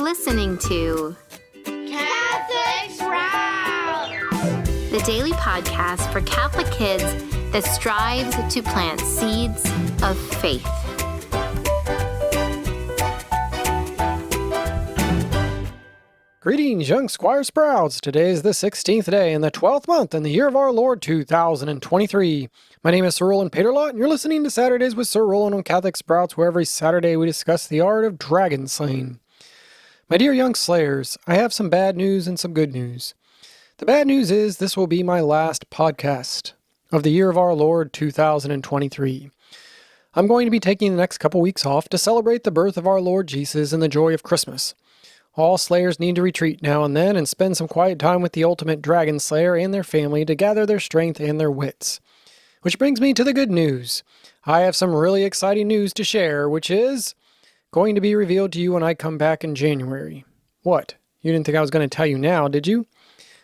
listening to Catholic Sprouts, the daily podcast for Catholic kids that strives to plant seeds of faith. Greetings, young Squire Sprouts. Today is the 16th day in the 12th month in the year of our Lord 2023. My name is Sir Roland Paterlot, and you're listening to Saturdays with Sir Roland on Catholic Sprouts, where every Saturday we discuss the art of dragon slaying. My dear young slayers, I have some bad news and some good news. The bad news is this will be my last podcast of the year of our Lord 2023. I'm going to be taking the next couple weeks off to celebrate the birth of our Lord Jesus and the joy of Christmas. All slayers need to retreat now and then and spend some quiet time with the ultimate dragon slayer and their family to gather their strength and their wits. Which brings me to the good news. I have some really exciting news to share, which is going to be revealed to you when I come back in January. What? You didn't think I was going to tell you now, did you?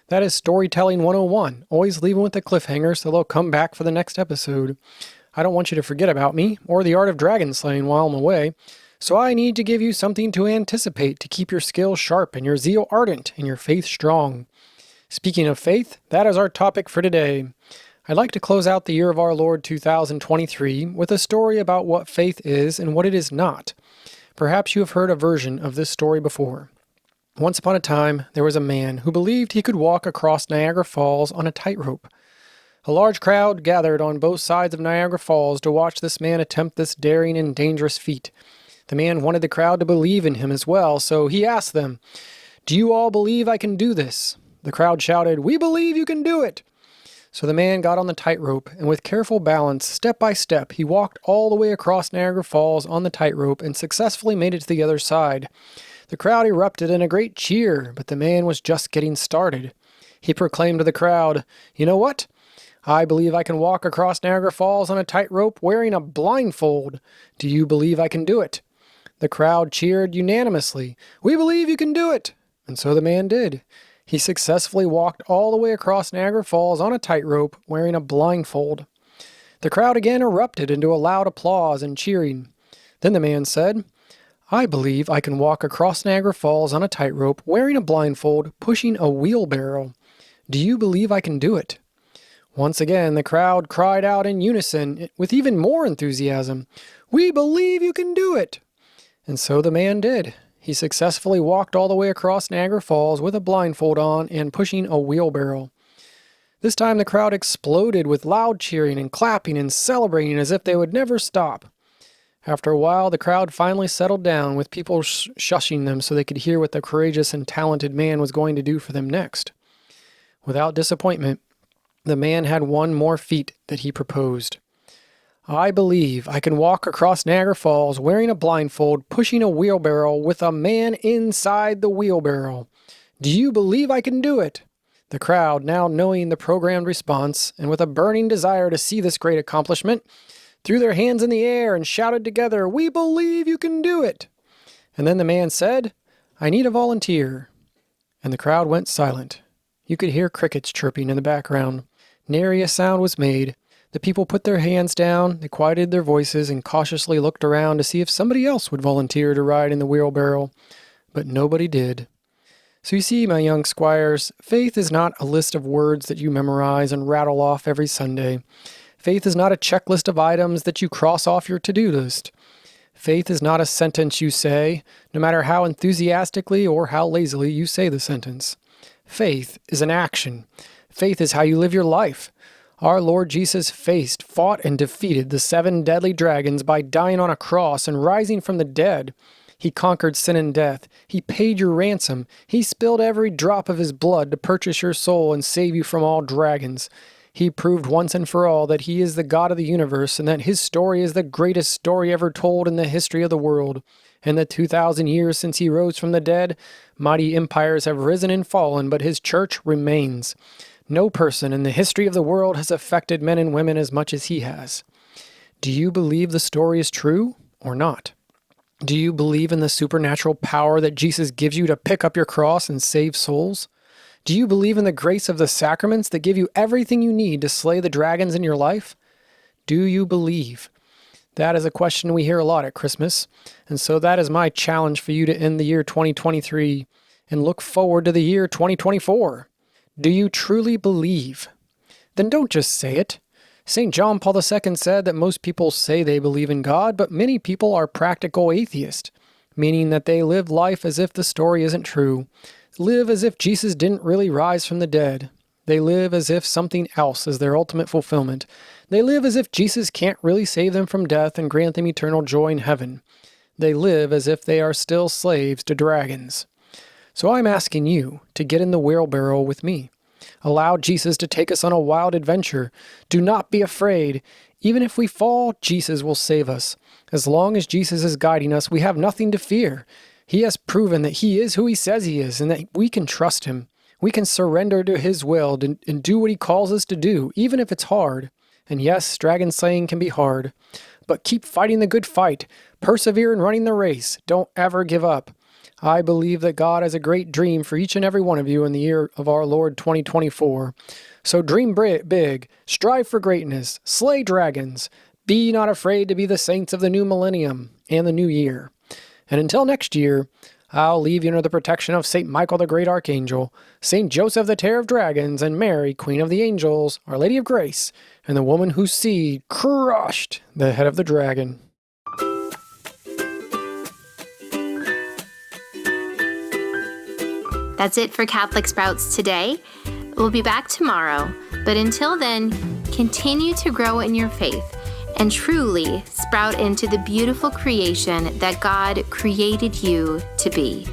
That is Storytelling 101. Always leave them with the cliffhanger so they'll come back for the next episode. I don't want you to forget about me or the art of dragon slaying while I'm away. So I need to give you something to anticipate to keep your skills sharp and your zeal ardent and your faith strong. Speaking of faith, that is our topic for today. I'd like to close out the year of our Lord 2023 with a story about what faith is and what it is not. Perhaps you have heard a version of this story before. Once upon a time, there was a man who believed he could walk across Niagara Falls on a tightrope. A large crowd gathered on both sides of Niagara Falls to watch this man attempt this daring and dangerous feat. The man wanted the crowd to believe in him as well, so he asked them, "Do you all believe I can do this?" The crowd shouted, "We believe you can do it!" So the man got on the tightrope, and with careful balance, step by step, he walked all the way across Niagara Falls on the tightrope and successfully made it to the other side. The crowd erupted in a great cheer, but the man was just getting started. He proclaimed to the crowd, "You know what? I believe I can walk across Niagara Falls on a tightrope wearing a blindfold. Do you believe I can do it?" The crowd cheered unanimously. "We believe you can do it!" And so the man did. He successfully walked all the way across Niagara Falls on a tightrope wearing a blindfold. The crowd again erupted into a loud applause and cheering. Then the man said, "I believe I can walk across Niagara Falls on a tightrope wearing a blindfold pushing a wheelbarrow. Do you believe I can do it?" Once again, the crowd cried out in unison with even more enthusiasm, "We believe you can do it!" And so the man did. He successfully walked all the way across Niagara Falls with a blindfold on and pushing a wheelbarrow. This time the crowd exploded with loud cheering and clapping and celebrating as if they would never stop. After a while, the crowd finally settled down with people shushing them so they could hear what the courageous and talented man was going to do for them next. Without disappointment, the man had one more feat that he proposed. "I believe I can walk across Niagara Falls wearing a blindfold, pushing a wheelbarrow with a man inside the wheelbarrow. Do you believe I can do it?" The crowd, now knowing the programmed response, and with a burning desire to see this great accomplishment, threw their hands in the air and shouted together, "We believe you can do it!" And then the man said, "I need a volunteer." And the crowd went silent. You could hear crickets chirping in the background. Nary a sound was made. The people put their hands down, they quieted their voices, and cautiously looked around to see if somebody else would volunteer to ride in the wheelbarrow. But nobody did. So you see, my young squires, faith is not a list of words that you memorize and rattle off every Sunday. Faith is not a checklist of items that you cross off your to-do list. Faith is not a sentence you say, no matter how enthusiastically or how lazily you say the sentence. Faith is an action. Faith is how you live your life. Our Lord Jesus faced, fought, and defeated the 7 deadly dragons by dying on a cross and rising from the dead. He conquered sin and death. He paid your ransom. He spilled every drop of his blood to purchase your soul and save you from all dragons. He proved once and for all that he is the God of the universe and that his story is the greatest story ever told in the history of the world. In the 2,000 years since he rose from the dead, mighty empires have risen and fallen, but his church remains. No person in the history of the world has affected men and women as much as he has. Do you believe the story is true or not? Do you believe in the supernatural power that Jesus gives you to pick up your cross and save souls? Do you believe in the grace of the sacraments that give you everything you need to slay the dragons in your life? Do you believe? That is a question we hear a lot at Christmas, and so that is my challenge for you to end the year 2023 and look forward to the year 2024. Do you truly believe? Then don't just say it. St. John Paul II said that most people say they believe in God, but many people are practical atheists, meaning that they live life as if the story isn't true, live as if Jesus didn't really rise from the dead. They live as if something else is their ultimate fulfillment. They live as if Jesus can't really save them from death and grant them eternal joy in heaven. They live as if they are still slaves to dragons. So I'm asking you to get in the wheelbarrow with me. Allow Jesus to take us on a wild adventure. Do not be afraid. Even if we fall, Jesus will save us. As long as Jesus is guiding us, we have nothing to fear. He has proven that he is who he says he is and that we can trust him. We can surrender to his will and do what he calls us to do, even if it's hard. And yes, dragon slaying can be hard. But keep fighting the good fight. Persevere in running the race. Don't ever give up. I believe that God has a great dream for each and every one of you in the year of our Lord 2024. So dream big, strive for greatness, slay dragons, be not afraid to be the saints of the new millennium and the new year. And until next year, I'll leave you under the protection of St. Michael the Great Archangel, St. Joseph the Terror of Dragons, and Mary, Queen of the Angels, Our Lady of Grace, and the woman whose seed crushed the head of the dragon. That's it for Catholic Sprouts today. We'll be back tomorrow, but until then, continue to grow in your faith and truly sprout into the beautiful creation that God created you to be.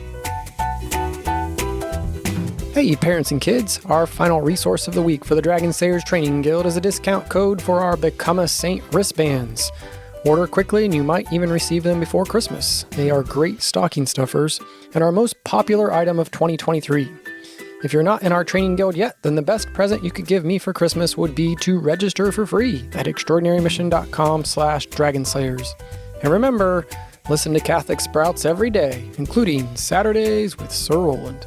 Hey, parents and kids, our final resource of the week for the Dragon Slayers Training Guild is a discount code for our Become a Saint wristbands. Order quickly and you might even receive them before Christmas. They are great stocking stuffers and our most popular item of 2023. If you're not in our training guild yet, then the best present you could give me for Christmas would be to register for free at extraordinarymission.com/dragonslayers. And remember, listen to Catholic Sprouts every day, including Saturdays with Sir Roland.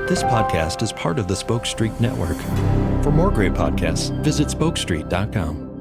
This podcast is part of the Spoke Street Network. For more great podcasts, visit spokestreet.com.